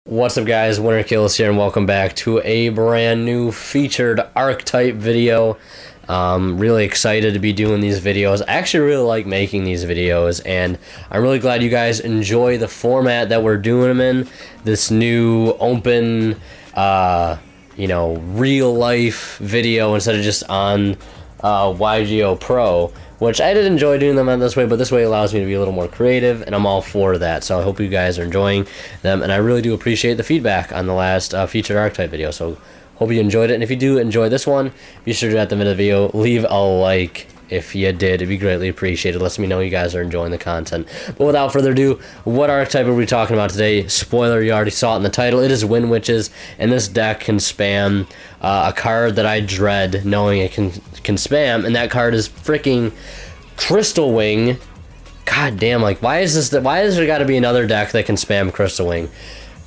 What's up guys, Winter Kills here and welcome back to a brand new featured Archetype video. Really excited to be doing these videos. I actually really like making these videos and I'm really glad you guys enjoy the format that we're doing them in. This new open, real life video instead of just on YGO Pro. Which I did enjoy doing them on this way, but this way allows me to be a little more creative, and I'm all for that. So I hope you guys are enjoying them, and I really do appreciate the feedback on the last featured Archetype video. So hope you enjoyed it, and if you do enjoy this one, be sure to at the end of the video leave a like. If you did, it'd be greatly appreciated. Lets me know you guys are enjoying the content. But without further ado, what archetype are we talking about today? Spoiler, you already saw it in the title. It is Windwitches, and this deck can spam a card that I dread knowing it can spam, and that card is freaking Crystal Wing. God damn, like why is there got to be another deck that can spam Crystal Wing?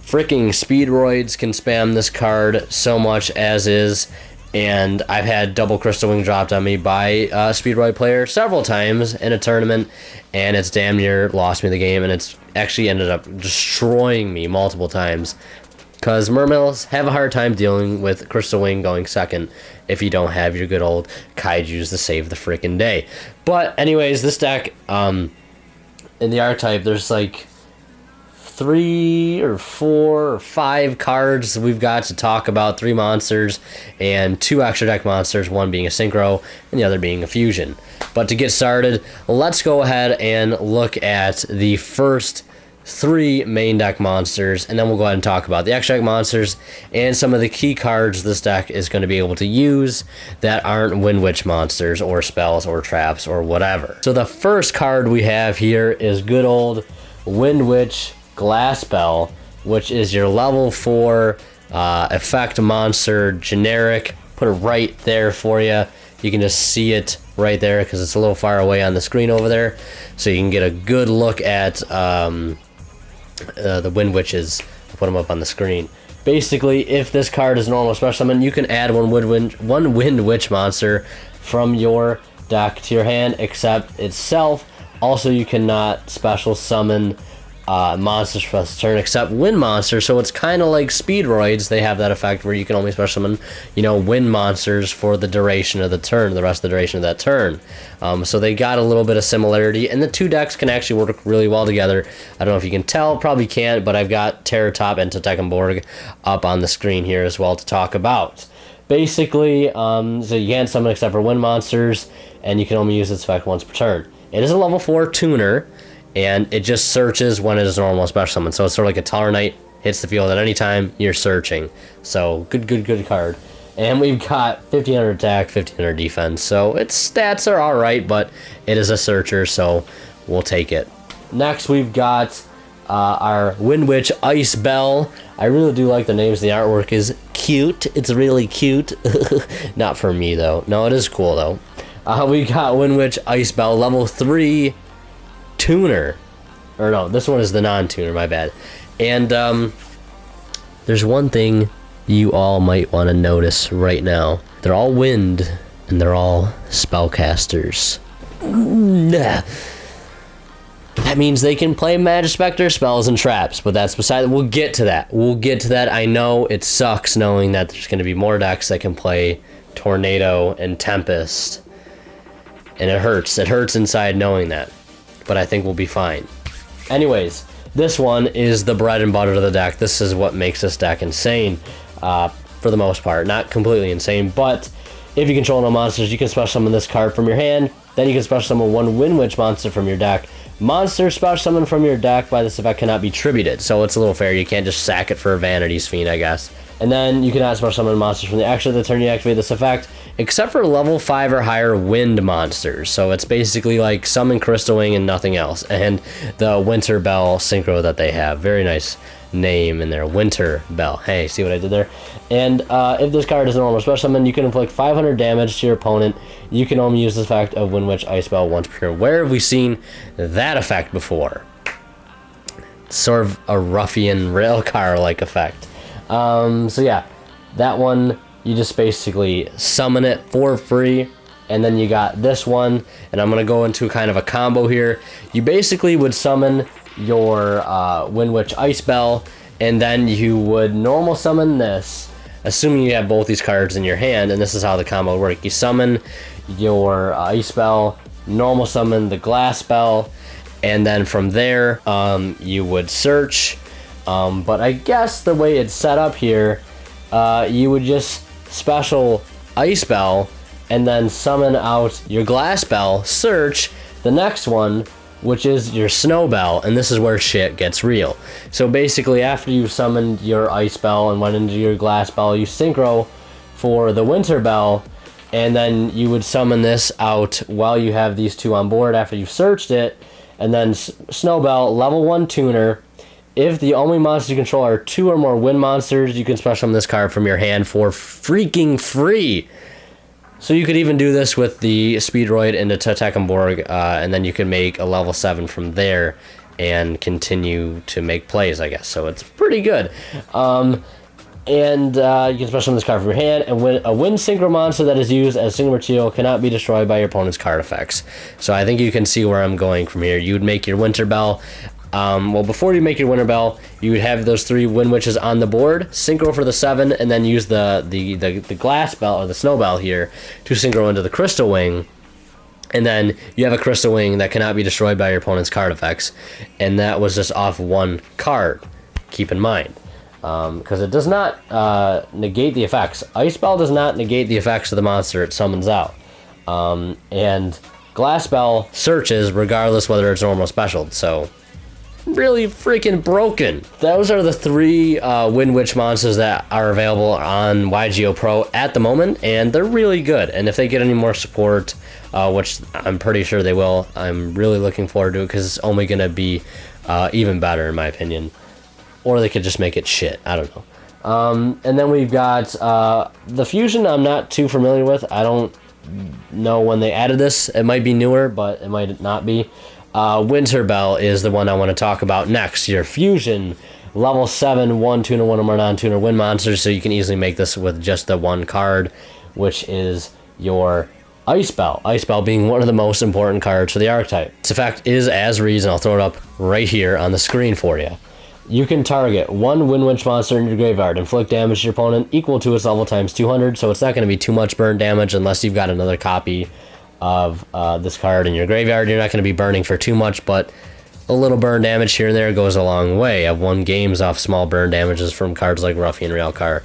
Freaking Speedroids can spam this card so much as is. And I've had double Crystal Wing dropped on me by a Speedroid player several times in a tournament, and it's damn near lost me the game, and it's actually ended up destroying me multiple times. Because Mermills have a hard time dealing with Crystal Wing going second if you don't have your good old Kaijus to save the freaking day. But anyways, this deck, in the Archetype, there's like 3 or 4 or 5 cards we've got to talk about. 3 monsters and 2 extra deck monsters, one being a synchro and the other being a fusion. But to get started, let's go ahead and look at the first 3 main deck monsters, and then we'll go ahead and talk about the extra deck monsters and some of the key cards this deck is going to be able to use that aren't Windwitch monsters or spells or traps or whatever. So the first card we have here is good old Windwitch Glass Bell, which is your level 4 effect monster generic. Put it right there for you. You can just see it right there because it's a little far away on the screen over there, so you can get a good look at the Windwitches. I'll put them up on the screen. Basically, if this card is normal special summon, you can add one Windwitch monster from your deck to your hand except itself. Also, you cannot special summon monsters for this turn except wind monsters, so it's kind of like Speedroids. They have that effect where you can only special summon wind monsters for the duration of the turn, the rest of the duration of that turn. So they got a little bit of similarity, and the 2 decks can actually work really well together. I don't know if you can tell, probably can't, but I've got Terratop and Tetekkenborg up on the screen here as well to talk about. Basically, so you can't summon except for wind monsters, and you can only use its effect once per turn. It is a level 4 tuner, and it just searches when it is normal special summon. So it's sort of like a Taller Knight, hits the field at any time you're searching. So good card. And we've got 1500 attack, 1500 defense. So its stats are alright, but it is a searcher, so we'll take it. Next we've got our Windwitch Ice Bell. I really do like the names. The artwork is cute. It's really cute. Not for me though. No, it is cool though. We got Windwitch Ice Bell, level 3 tuner, or no, this one is the non-tuner, my bad. And there's one thing you all might want to notice right now. They're all wind and they're all spellcasters. That means they can play Magic Spectre spells and traps, but that's beside it. We'll get to that. I know it sucks knowing that there's going to be more decks that can play Tornado and Tempest, and it hurts inside knowing that, but I think we'll be fine. Anyways, this one is the bread and butter of the deck. This is what makes this deck insane, for the most part. Not completely insane, but if you control no monsters, you can special summon this card from your hand. Then you can special summon one Windwitch monster from your deck. Monster special summon from your deck by this effect cannot be tributed, so it's a little fair. You can't just sack it for a Vanity's Fiend, I guess. And then you cannot special summon monsters from the action of the turn you activate this effect, except for level 5 or higher wind monsters. So it's basically like summon Crystal Wing and nothing else. And the Winter Bell synchro that they have. Very nice name in there. Winter Bell. Hey, see what I did there? And if this card is a normal special summon, you can inflict 500 damage to your opponent. You can only use this effect of Windwitch Ice Bell once per turn. Where have we seen that effect before? Sort of a ruffian railcar-like effect. So yeah, that one, you just basically summon it for free, and then you got this one, and I'm going to go into kind of a combo here. You basically would summon your Windwitch Ice Bell, and then you would normal summon this, assuming you have both these cards in your hand, and this is how the combo works. You summon your Ice Spell, normal summon the Glass Spell, and then from there, you would search. But I guess the way it's set up here, you would just special Ice Spell, and then summon out your Glass Spell, search the next one, which is your Snow Bell, and this is where shit gets real. So basically, after you summoned your Ice Bell and went into your Glass Bell, you synchro for the Winter Bell, and then you would summon this out while you have these two on board after you've searched it, and then Snow Bell, level 1 tuner. If the only monsters you control are 2 or more wind monsters, you can special summon this card from your hand for freaking free. So you could even do this with the Speedroid into Tekenborg, and then you can make a level 7 from there and continue to make plays, I guess. So it's pretty good. And you can special summon this card from your hand, and when a wind synchro monster that is used as single material cannot be destroyed by your opponent's card effects. So I think you can see where I'm going from here. You would make your Winter Bell. Well, before you make your Winter Bell, you would have those 3 Windwitches on the board, synchro for the 7, and then use the Glass Bell or the Snow Bell here to synchro into the Crystal Wing. And then you have a Crystal Wing that cannot be destroyed by your opponent's card effects, and that was just off 1 card. Keep in mind. Because it does not negate the effects. Ice Bell does not negate the effects of the monster it summons out. And Glass Bell searches regardless whether it's normal or special. So, really freaking broken. Those are the 3 Windwitch monsters that are available on YGO Pro at the moment, and they're really good. And if they get any more support, which I'm pretty sure they will, I'm really looking forward to it because it's only going to be even better in my opinion. Or they could just make it shit. I don't know. And then we've got the Fusion I'm not too familiar with. I don't know when they added this. It might be newer, but it might not be. Winter Bell is the one I want to talk about next. Your Fusion, level 7, 1 tuner, 1 or more non-tuner wind monsters, so you can easily make this with just the 1 card, which is your Ice Bell. Ice Bell being one of the most important cards for the archetype. This effect is as reads, and I'll throw it up right here on the screen for you. You can target 1 Windwitch monster in your graveyard, inflict damage to your opponent equal to its level times 200, so it's not going to be too much burn damage unless you've got another copy of this card in your graveyard. You're not going to be burning for too much, but a little burn damage here and there goes a long way. I've won games off small burn damages from cards like Ruffian Railcar.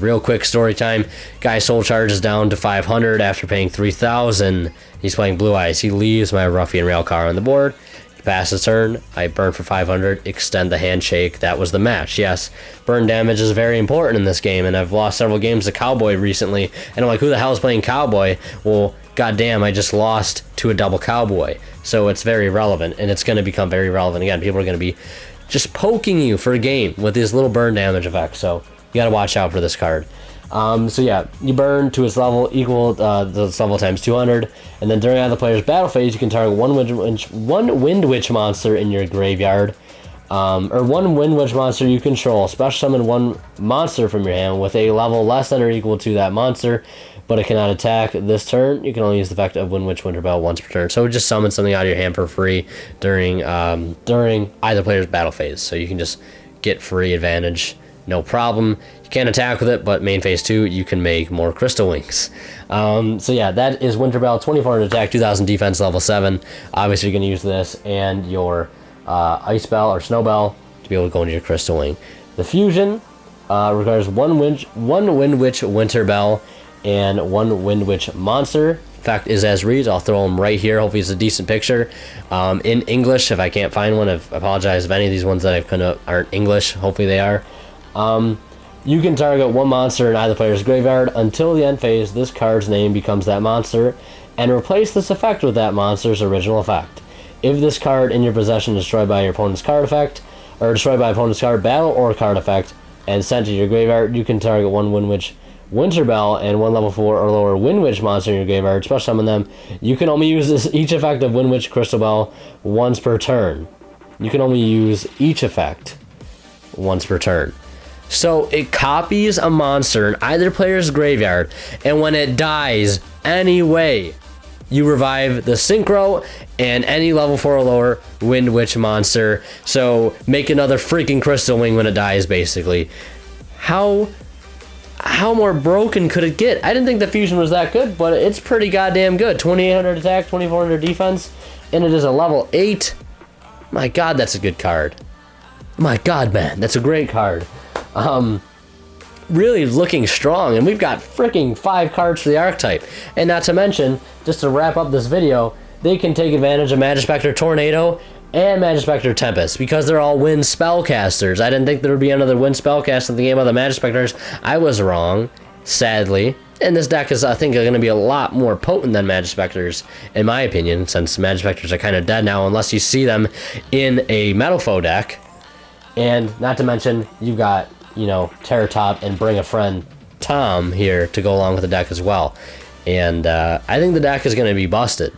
Real quick story time. Guy soul charges down to 500 after paying 3,000. He's playing Blue Eyes. He leaves my Ruffian Railcar on the board. Pass his turn, I burn for 500, extend the handshake. That was the match. Yes, burn damage is very important in this game, and I've lost several games to Cowboy recently, and I'm like, who the hell is playing Cowboy? Well, goddamn, I just lost to a double Cowboy. So it's very relevant, and it's going to become very relevant again. People are going to be just poking you for a game with these little burn damage effects, so you got to watch out for this card. So yeah, you burn to its level equal the level times 200, and then during either player's battle phase, you can target one Windwitch monster in your graveyard, or 1 Windwitch monster you control. Special summon 1 monster from your hand with a level less than or equal to that monster, but it cannot attack this turn. You can only use the effect of Windwitch Winter Bell once per turn. So just summon something out of your hand for free during either player's battle phase. So you can just get free advantage, no problem. You can't attack with it, but main phase 2, you can make more Crystal Wings. So yeah, that is Winter Bell, 2400 attack, 2000 defense, level 7. Obviously, you're going to use this and your Ice Bell or Snow Bell to be able to go into your Crystal Wing. The Fusion requires 1 Windwitch Winter Bell and 1 Windwitch monster. Fact is as reads. I'll throw them right here. Hopefully it's a decent picture. In English, if I can't find one, I apologize if any of these ones that I've kind of aren't English. Hopefully they are. You can target 1 monster in either player's graveyard until the end phase. This card's name becomes that monster, and replace this effect with that monster's original effect. If this card in your possession is destroyed by your opponent's card effect, or destroyed by opponent's card, battle, or card effect, and sent to your graveyard, you can target 1 Windwitch Winter Bell and 1 level 4 or lower Windwitch monster in your graveyard. Special summon them. You can only use each effect of Windwitch Crystal Bell once per turn. You can only use each effect once per turn. So it copies a monster in either player's graveyard, and when it dies anyway, you revive the Synchro and any level 4 or lower Windwitch monster. So make another freaking Crystal Wing when it dies, basically. How more broken could it get? I didn't think the fusion was that good, but it's pretty goddamn good. 2800 attack, 2400 defense, and it is a level 8. My god, that's a good card. My god, man, that's a great card. Really looking strong, and we've got freaking 5 cards for the Archetype. And not to mention, just to wrap up this video, they can take advantage of Magispector Tornado and Magispector Tempest because they're all wind spellcasters. I didn't think there would be another wind spellcaster in the game of the Magispectors. I was wrong, sadly. And this deck is, I think, going to be a lot more potent than Magispectors, in my opinion, since Magispectors are kind of dead now unless you see them in a Metal Foe deck. And not to mention, you've got, you know, Terror Top and Bring a Friend Tom here to go along with the deck as well. And I think the deck is going to be busted.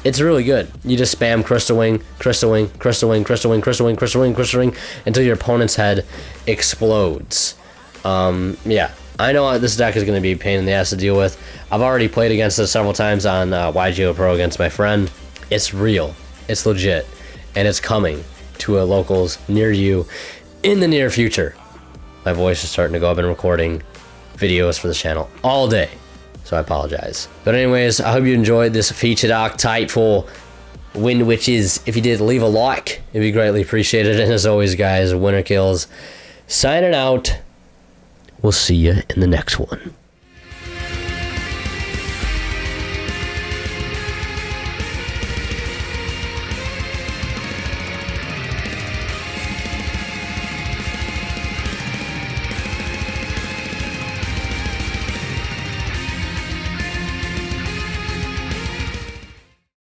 It's really good. You just spam Crystal Wing, Crystal Wing, Crystal Wing, Crystal Wing, Crystal Wing, Crystal Wing, Crystal Wing, until your opponent's head explodes. Yeah, I know this deck is going to be a pain in the ass to deal with. I've already played against it several times on YGO Pro against my friend. It's real. It's legit. And it's coming to a locals near you in the near future. My voice is starting to go. I've been recording videos for this channel all day, so I apologize. But anyways, I hope you enjoyed this featured archetype for Windwitches. If you did, leave a like. It'd be greatly appreciated. And as always, guys, winner kills. Signing out. We'll see you in the next one.